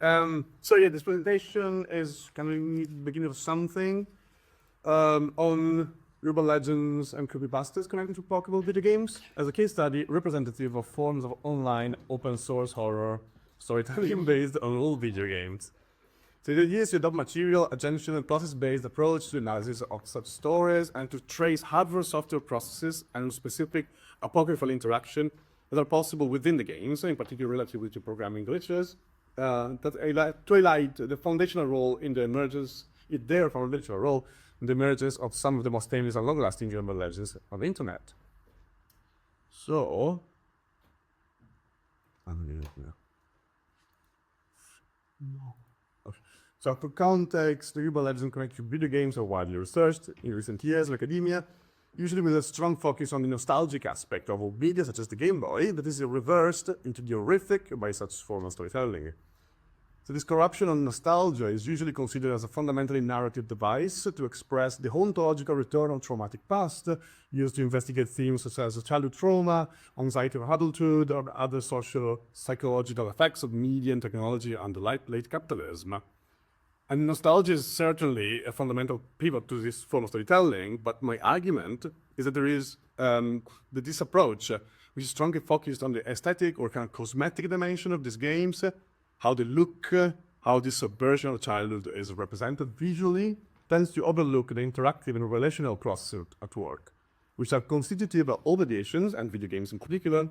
So yeah, this presentation is kind of the beginning of something on urban legends and creepypastas connected to Pokemon video games as a case study representative of forms of online open source horror storytelling based on all video games. So the idea is to adopt material, attention, and process-based approach to analysis of such stories and to trace hardware-software processes and specific apocryphal interaction that are possible within the games, in particular relative to programming glitches, to highlight the foundational role in the emergence, their foundational role in the emergence of some of the most famous and long-lasting urban legends on the internet. So, So for context, the urban legends connected to video games are widely researched in recent years in academia, usually with a strong focus on the nostalgic aspect of old media, such as the Game Boy, that is reversed into the horrific by such form of storytelling. So this corruption on nostalgia is usually considered as a fundamentally narrative device to express the ontological return of traumatic past, used to investigate themes such as childhood trauma, anxiety of adulthood, or other social psychological effects of media and technology under late capitalism. And nostalgia is certainly a fundamental pivot to this form of storytelling, but my argument is that there is this approach, which is strongly focused on the aesthetic or kind of cosmetic dimension of these games, how they look, how this subversion of childhood is represented visually, tends to overlook the interactive and relational processes at work, which are constitutive of all mediations, and video games in particular,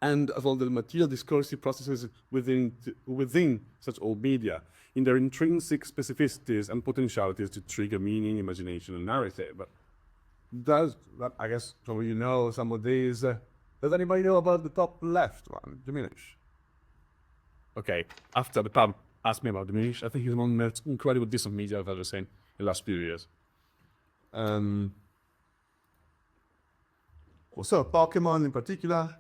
and of all the material discursive processes within such old media, in their intrinsic specificities and potentialities to trigger meaning, imagination, and narrative. I guess some of you know some of these. Does anybody know about the top left one, Diminish? Okay, after the pub asked me about Diminish, I think he's one of the most incredible piece of media I've ever seen in the last few years. So Pokemon in particular,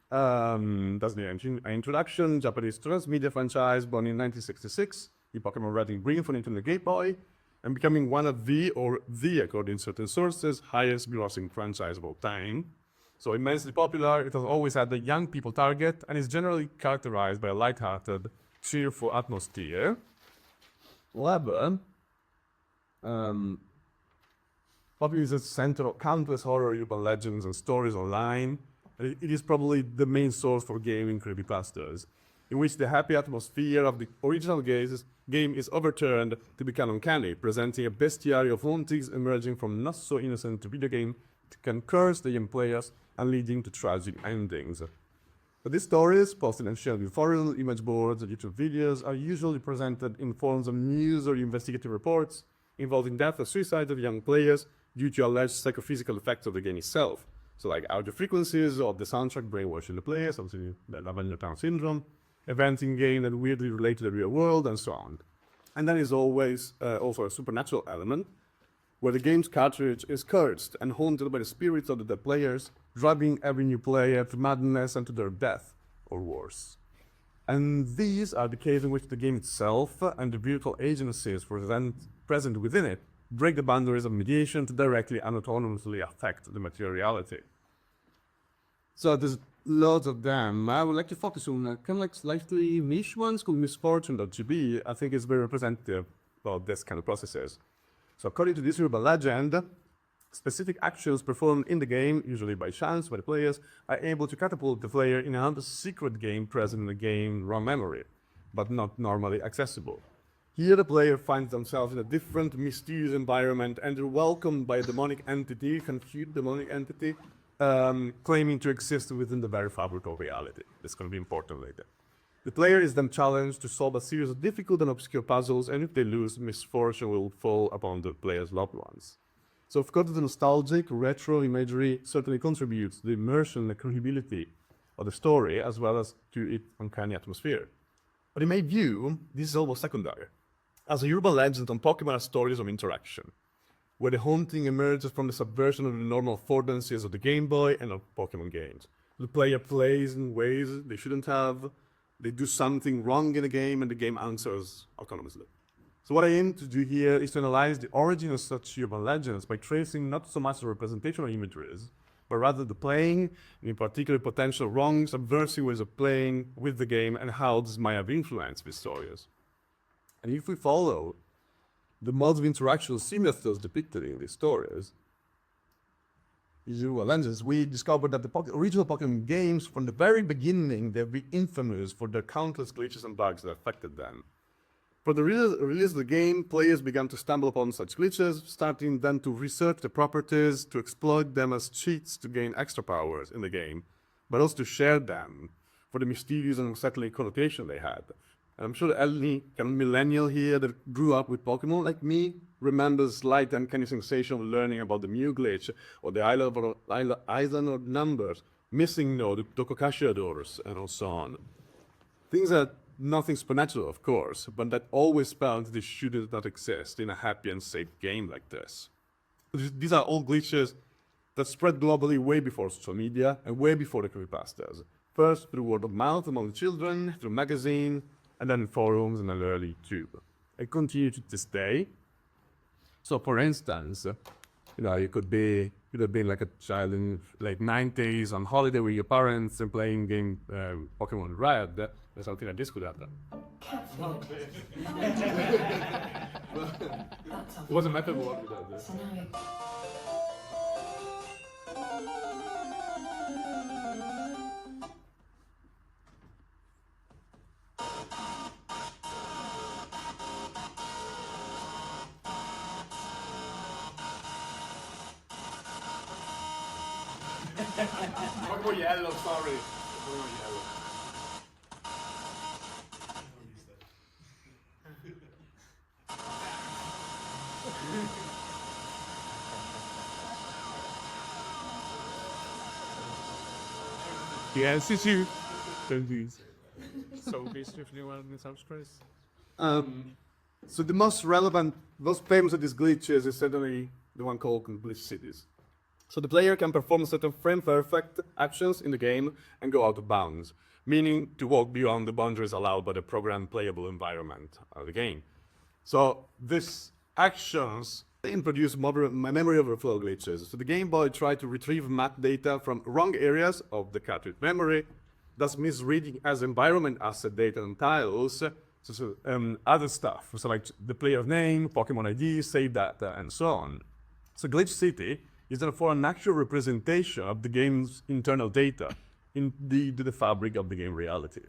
that's the introduction, Japanese transmedia franchise born in 1966, the Pokemon Red and Green for Nintendo Game Boy, and becoming one of the, according to certain sources, highest grossing franchise of all time. So immensely popular, it has always had the young people target and is generally characterized by a light-hearted, cheerful atmosphere. However, Pokemon is the center of countless horror urban legends and stories online. It is probably the main source for gaming creepypastas, in which the happy atmosphere of the original game is overturned to become uncanny, presenting a bestiary of hauntings emerging from not so innocent video game that can curse the young players and leading to tragic endings. But these stories, posted and shared with forums, image boards, and YouTube videos, are usually presented in forms of news or investigative reports involving death or suicide of young players due to alleged psychophysical effects of the game itself. So like audio frequencies of the soundtrack brainwashing the players, something like Lavender Town Syndrome, events in game that weirdly relate to the real world, and so on. And then is always also a supernatural element, where the game's cartridge is cursed and haunted by the spirits of the dead players, driving every new player to madness and to their death, or worse. And these are the cases in which the game itself and the virtual agencies present within it break the boundaries of mediation to directly and autonomously affect the materiality. So there's lots of them. I would like to focus on kind of like slightly niche ones called misfortune.gb. I think it's very representative of this kind of processes. So according to this urban legend, specific actions performed in the game, usually by chance by the players, are able to catapult the player in another secret game present in the game raw memory, but not normally accessible. Here the player finds themselves in a different, mysterious environment and they're welcomed by a demonic entity, confused demonic entity, claiming to exist within the very fabric of reality. This is going to be important later. The player is then challenged to solve a series of difficult and obscure puzzles, and if they lose, misfortune will fall upon the player's loved ones. So of course the nostalgic, retro imagery certainly contributes to the immersion and the credibility of the story, as well as to its uncanny atmosphere. But in my view, this is almost secondary. As a urban legend on Pokémon are stories of interaction, where the haunting emerges from the subversion of the normal affordances of the Game Boy and of Pokémon games. The player plays in ways they shouldn't have, they do something wrong in the game, and the game answers autonomously. So what I aim to do here is to analyze the origin of such urban legends by tracing not so much the representational imageries, but rather the playing, and in particular potential wrong, subversive ways of playing with the game, and how this might have influenced these stories. And if we follow the modes of interaction similar to those depicted in these stories, visual lenses, we discovered that the original Pokemon games, from the very beginning, they've been infamous for the countless glitches and bugs that affected them. For the release of the game, players began to stumble upon such glitches, starting then to research the properties, to exploit them as cheats to gain extra powers in the game, but also to share them for the mysterious and unsettling connotation they had. And I'm sure that any kind of millennial here that grew up with Pokemon, like me, remembers slight uncanny sensation of learning about the Mew glitch, or the island of numbers, missing node, the Kokashia doors, and so on. Things that nothing supernatural, of course, but that always felt they should not exist in a happy and safe game like this. These are all glitches that spread globally way before social media and way before the creepypastas. First through word of mouth among the children, through magazine, and then forums and early tube. And continue to this day. So for instance, you could have been like a child in late 90s on holiday with your parents and playing game Pokemon Red. That's something like this could happen. It wasn't matter what without this. Pokemon Yellow, sorry. Pokemon Yellow. Yes, it's you. So basically, one in subspace. So the most relevant, most famous of these glitches is certainly the one called glitch cities. So the player can perform certain frame-perfect actions in the game and go out of bounds, meaning to walk beyond the boundaries allowed by the program playable environment of the game. So these actions introduce memory overflow glitches. So the Game Boy tried to retrieve map data from wrong areas of the cartridge memory, thus misreading as environment asset data and tiles, other stuff, so like the player name, Pokemon ID, save data, and so on. So Glitch City is therefore an actual representation of the game's internal data into the fabric of the game reality.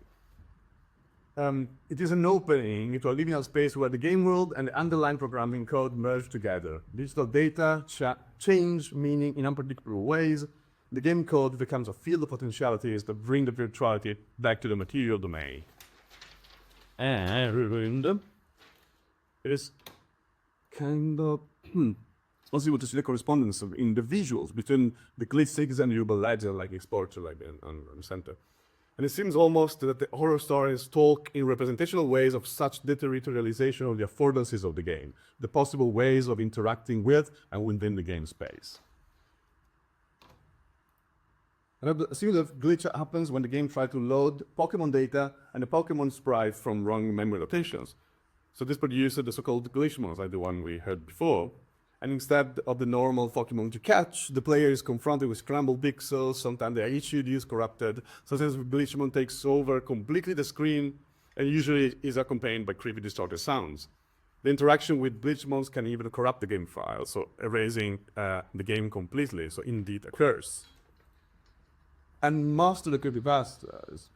It is an opening to a liminal space where the game world and the underlying programming code merge together. Digital data change meaning in unpredictable ways. The game code becomes a field of potentialities that bring the virtuality back to the material domain. And it is kind of possible to see the correspondence in the visuals between the glitch cities and the urban legend, like Exporter, like on the center. And it seems almost that the horror stories talk in representational ways of such deterritorialization of the affordances of the game, the possible ways of interacting with and within the game space. A similar glitch happens when the game tries to load Pokemon data and the Pokemon sprites from wrong memory locations. So this produces the so-called glitchmons, like the one we heard before. And instead of the normal Pokemon to catch, the player is confronted with scrambled pixels, sometimes their HUD is corrupted, sometimes Glitchmon takes over completely the screen, and usually is accompanied by creepy distorted sounds. The interaction with Glitchmons can even corrupt the game file, so erasing the game completely, so indeed occurs. And most of the creepypastas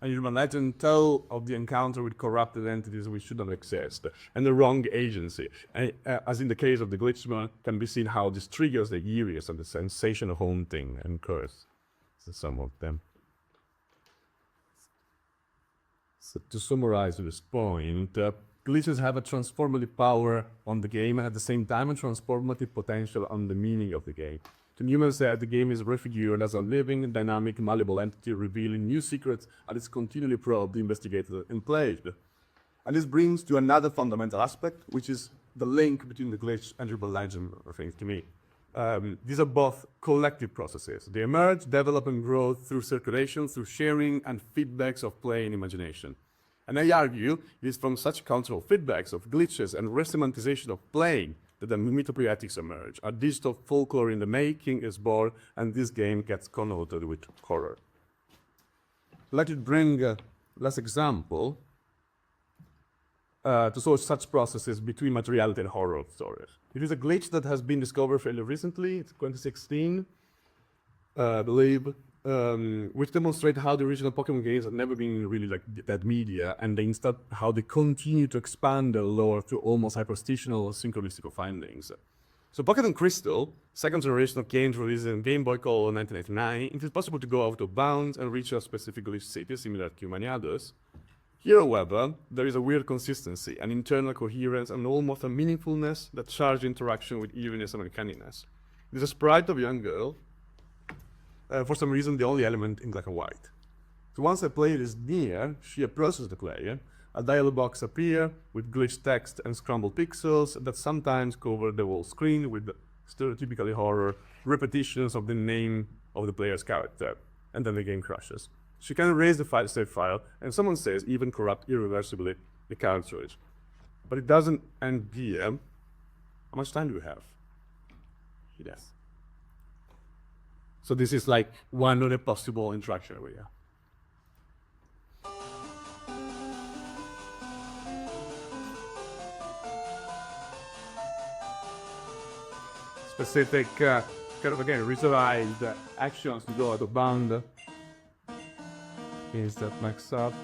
and urban legend tell of the encounter with corrupted entities which should not exist, and the wrong agency. And, as in the case of the Glitchmon, can be seen how this triggers the eeriness and the sensation of haunting and curse. So some of them. So to summarize this point, glitches have a transformative power on the game and at the same time a transformative potential on the meaning of the game. To Newman said, the game is refigured as a living, dynamic, malleable entity revealing new secrets and is continually probed, investigated, and played. And this brings to another fundamental aspect, which is the link between the glitch and urban legend, I think, to me. These are both collective processes. They emerge, develop, and grow through circulation, through sharing, and feedbacks of play and imagination. And I argue it is from such cultural feedbacks of glitches and resемantization of playing that the mythopoeietics emerge. A digital folklore in the making is born, and this game gets connoted with horror. Let it bring last example. to solve such processes between materiality and horror stories. It is a glitch that has been discovered fairly recently, it's 2016, I believe, which demonstrate how the original Pokemon games have never been really like that media, and they instead how they continue to expand their lore to almost hyperstitional or synchronistical findings. So Pokemon Crystal, second generation of games released in Game Boy Color in 1999, it is possible to go out of bounds and reach a specific glitch city similar to Maniados. Here, however, there is a weird consistency, an internal coherence, and almost a meaningfulness that charge interaction with eeriness and uncanniness. It is a sprite of a young girl, for some reason the only element in black and white. So once a player is near, she approaches the player, a dialog box appears with glitched text and scrambled pixels that sometimes cover the whole screen with stereotypically horror repetitions of the name of the player's character, and then the game crashes. She can erase the save file, and someone says even corrupt irreversibly the cartridge. But it doesn't end here. How much time do we have? Yes. So this is like one of the possible interaction area. Specific, kind of again, reserved actions to go out of bound. Is that next up?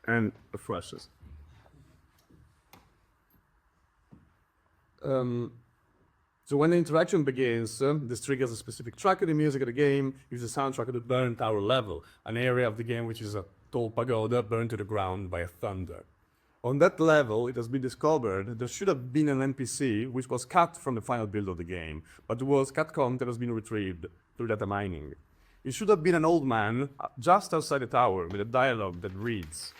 And refreshes. So when the interaction begins, this triggers a specific track of the music of the game, uses the soundtrack of the Burn Tower level, an area of the game which is a tall pagoda burned to the ground by a thunder. On that level, it has been discovered there should have been an NPC which was cut from the final build of the game, but it was cut content has been retrieved through data mining. It should have been an old man just outside the tower with a dialogue that reads,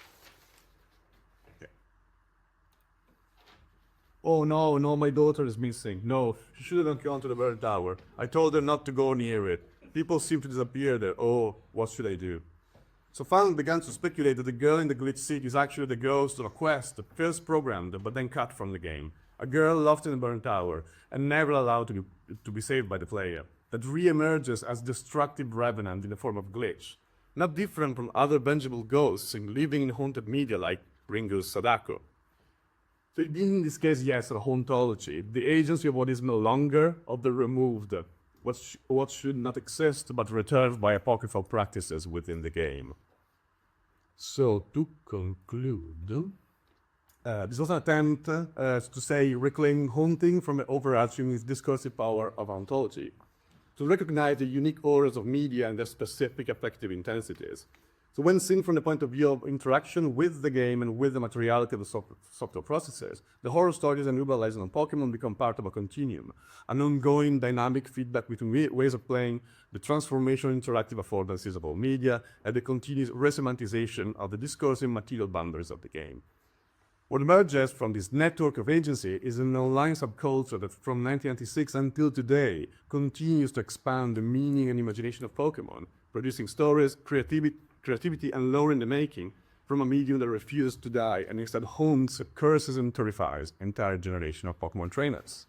"Oh no, my daughter is missing. No, she shouldn't have gone to the burn tower. I told her not to go near it. People seem to disappear there. Oh, what should I do?" So fans began to speculate that the girl in the glitch city is actually the ghost of a quest first programmed but then cut from the game. A girl lost in the burn tower and never allowed to be saved by the player, that re-emerges as destructive revenant in the form of glitch. Not different from other bingeable ghosts living in haunted media like Ringo's Sadako. So in this case, yes, a hauntology. The agency of what is no longer of the removed, what should not exist but returned by apocryphal practices within the game. So to conclude, this was an attempt to say reclaiming haunting from the overarching discursive power of hauntology, to recognize the unique auras of media and their specific affective intensities. So when seen from the point of view of interaction with the game and with the materiality of the software processors, the horror stories and urban legends on Pokemon become part of a continuum, an ongoing dynamic feedback between ways of playing, the transformation interactive affordances of all media, and the continuous resemantization of the discursive material boundaries of the game. What emerges from this network of agency is an online subculture that from 1996 until today continues to expand the meaning and imagination of Pokemon, producing stories, creativity and lore in the making from a medium that refuses to die and instead haunts, curses and terrifies an entire generation of Pokemon trainers.